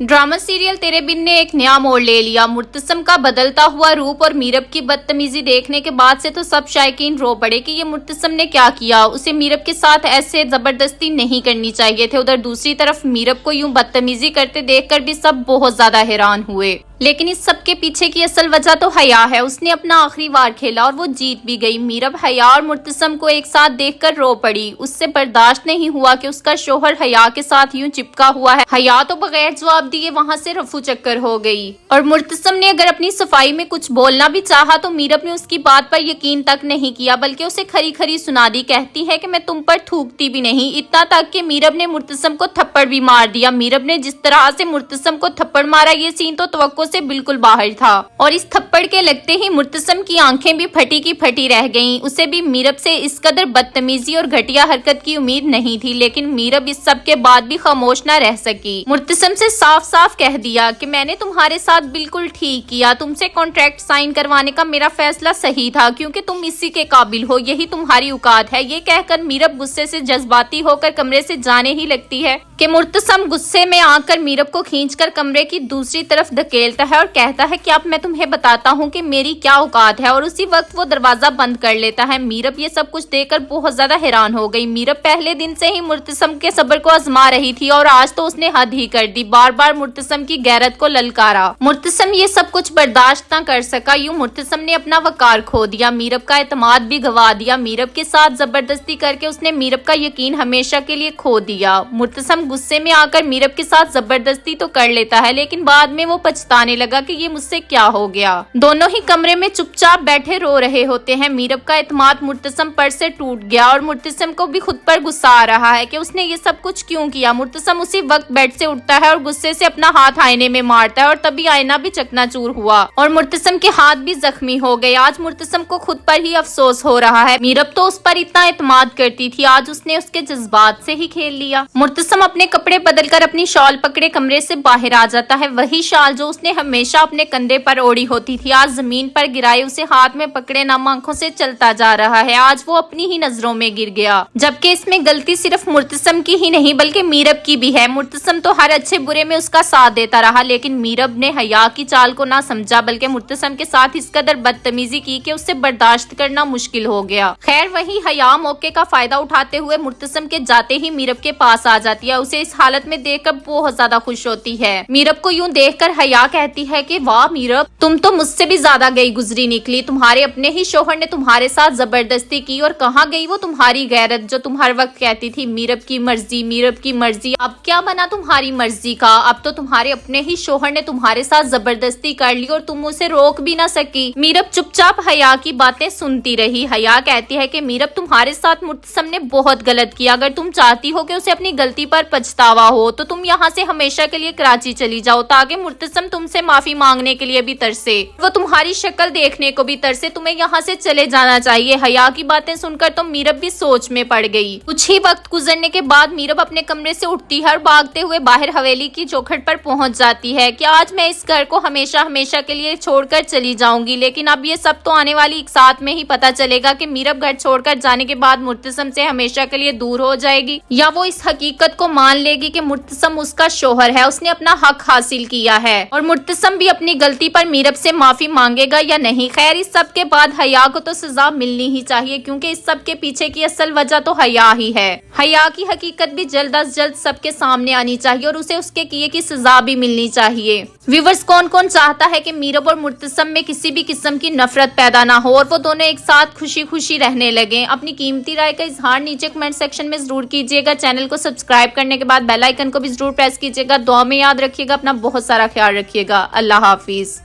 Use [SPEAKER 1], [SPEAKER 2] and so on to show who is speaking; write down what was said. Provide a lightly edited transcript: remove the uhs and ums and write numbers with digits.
[SPEAKER 1] Drama serial तेरे बिन ने एक नया मोड़ ले लिया। मुर्तसम का बदलता हुआ रूप और मीरब की बदतमीजी देखने के बाद से तो सब शायकीन रो पड़े कि ये मुर्तसम ने क्या किया। उसे मीरब के साथ ऐसे जबरदस्ती नहीं करनी चाहिए थे। उधर दूसरी तरफ मीरब को यूं बदतमीजी करते देखकर भी सब बहुत ज्यादा हैरान हुए। लेकिन इस सब के पीछे की असल वजह तो हया है। उसने अपना आखिरी वार खेला और वो जीत भी गई। मीरब हया और मुर्तसम को एक साथ देखकर रो पड़ी। उससे बर्दाश्त नहीं हुआ कि उसका शोहर हया के साथ यूं चिपका हुआ है। हया तो बगैर जवाब दिए वहां से रफू चक्कर हो गई और मुर्तसम ने अगर अपनी सफाई में कुछ बोलना भी चाहा तो मीरब ने उसकी बात पर यकीन तक नहीं किया, बल्कि उसे खरी खरी सुना दी। कहती है कि मैं तुम पर थूकती भी नहीं। इतना तक कि मीरब ने मुर्तसम को थप्पड़ भी मार दिया। मीरब ने जिस तरह से मुर्तसम को थप्पड़ मारा, ये सीन तो तवक्को से बिल्कुल बाहर था और इस थप्पड़ के लगते ही मुर्तसम की आंखें भी फटी की फटी रह गईं। उसे भी मीरब से इस कदर बदतमीजी और घटिया हरकत की उम्मीद नहीं थी, लेकिन मीरब इस सब के बाद भी खामोश न रह सकी। मुर्तसम से साफ साफ कह दिया कि मैंने तुम्हारे साथ बिल्कुल ठीक किया। तुमसे कॉन्ट्रैक्ट साइन करवाने का मेरा फैसला सही था, क्योंकि तुम इसी के काबिल हो, यही तुम्हारी औकात है। ये कहकर मीरब गुस्से से जज्बाती होकर कमरे से जाने ही लगती है कि मुर्तसम गुस्से में आकर मीरब को खींचकर कमरे की दूसरी तरफ धकेलता है और कहता है कि अब मैं तुम्हें बताता हूँ कि मेरी क्या औकात है, और उसी वक्त वो दरवाजा बंद कर लेता है। मीरब ये सब कुछ देखकर बहुत ज्यादा हैरान हो गई। मीरब पहले दिन से ही मुर्तसम के सब्र को आजमा रही थी और आज तो उसने हद ही कर दी। बार बार मुर्तसम की गैरत को ललकारा। मुर्तसम ये सब कुछ बर्दाश्त न कर सका। यूं मुर्तसम ने अपना वकार खो दिया, मीरब का एतमाद भी गवा दिया। मीरब के साथ जबरदस्ती करके उसने मीरब का यकीन हमेशा के लिए खो दिया। मुर्तसम गुस्से में आकर मीरब के साथ जबरदस्ती तो कर लेता है, लेकिन बाद में वो पछताने लगा कि ये मुझसे क्या हो गया। दोनों ही कमरे में चुपचाप बैठे रो रहे होते हैं। मीरब का एतमाद मुर्तसम पर से टूट गया और मुर्तसम को भी खुद पर गुस्सा आ रहा है कि उसने ये सब कुछ क्यों किया। मुर्तसम उसी वक्त बेड से उठता है और गुस्से से अपना हाथ आईने में मारता है और तभी आईना भी चकनाचूर हुआ और मुर्तसम के हाथ भी जख्मी हो गए। आज मुर्तसम को खुद पर ही अफसोस हो रहा है। मीरब तो उस पर इतना एतमाद करती थी, आज उसने उसके जज्बात से ही खेल लिया। मुर्तसम अपने कपड़े बदलकर अपनी शॉल पकड़े कमरे से बाहर आ जाता है। वही शाल जो उसने हमेशा अपने कंधे पर ओढ़ी होती थी, आज जमीन पर गिराए उसे हाथ में पकड़े नम आंखों से चलता जा रहा है। आज वो अपनी ही नजरों में गिर गया, जबकि इसमें गलती सिर्फ मुर्तसम की ही नहीं बल्कि मीरब की भी है। मुर्तसम तो हर अच्छे बुरे में उसका साथ देता रहा, लेकिन मीरब ने हया की चाल को ना समझा, बल्कि मुर्तसम के साथ इस कदर बदतमीजी की कि उससे बर्दाश्त करना मुश्किल हो गया। खैर वही हया मौके का फायदा उठाते हुए मुर्तसम के जाते ही मीरब के पास आ जाती है। उसे इस हालत में देखकर बहुत ज्यादा खुश होती है। मीरब को यूं देखकर हया कहती है कि वाह मीरब, तुम तो मुझसे भी ज्यादा गई गुजरी निकली। तुम्हारे अपने ही शोहर ने तुम्हारे साथ जबरदस्ती की और कहाँ गई वो तुम्हारी गैरत जो तुम हर वक्त कहती थी मीरब की मर्जी, मीरब की मर्जी। अब क्या बना तुम्हारी मर्जी का? अब तो तुम्हारे अपने ही शोहर ने तुम्हारे साथ जबरदस्ती कर ली और तुम उसे रोक भी ना सकी। मीरब चुपचाप हया की बातें सुनती रही। हया कहती है कि मीरब तुम्हारे साथ मुर्तसम ने बहुत गलत किया। अगर तुम चाहती हो कि उसे अपनी गलती पर पछतावा हो तो तुम यहाँ से हमेशा के लिए कराची चली जाओ, ताकि मुर्तसम तुमसे माफी मांगने के लिए भी तरसे, वो तुम्हारी शक्ल देखने को भी तरसे। तुम्हें यहाँ से चले जाना चाहिए। हया की बातें सुनकर तो मीरब भी सोच में पड़ गई। कुछ ही वक्त गुजरने के बाद मीरब अपने कमरे से उठती है और भागते हुए बाहर हवेली की चौखट पर पहुंच जाती है कि आज मैं इस घर को हमेशा हमेशा के लिए छोड़कर चली जाऊंगी। लेकिन अब ये सब तो आने वाली एक साथ में ही पता चलेगा कि मीरब घर छोड़कर जाने के बाद मुर्तसम से हमेशा के लिए दूर हो जाएगी, या वो इस हकीकत को मान लेगी कि मुर्तसम उसका शोहर है, उसने अपना हक हासिल किया है, और मुर्तसम भी अपनी गलती पर मीरब से माफी मांगेगा या नहीं। खैर इस सब के बाद हया को तो सजा मिलनी ही चाहिए, क्योंकि इस सब के पीछे की असल वजह तो हया ही है। हया की हकीकत भी जल्द अज जल्द सबके सामने आनी चाहिए और उसे उसके किए की सजा भी मिलनी चाहिए। व्यूअर्स, कौन कौन चाहता है कि मीरब और मुर्तसम में किसी भी किस्म की नफरत पैदा ना हो और वो दोनों एक साथ खुशी खुशी रहने लगे? अपनी कीमती राय का इजहार नीचे कमेंट सेक्शन में जरूर कीजिएगा। चैनल को सब्सक्राइब करने के बाद बेल आइकन को भी जरूर प्रेस कीजिएगा। दुआ में याद रखिएगा, अपना बहुत सारा ख्याल रखिएगा। अल्लाह हाफिज।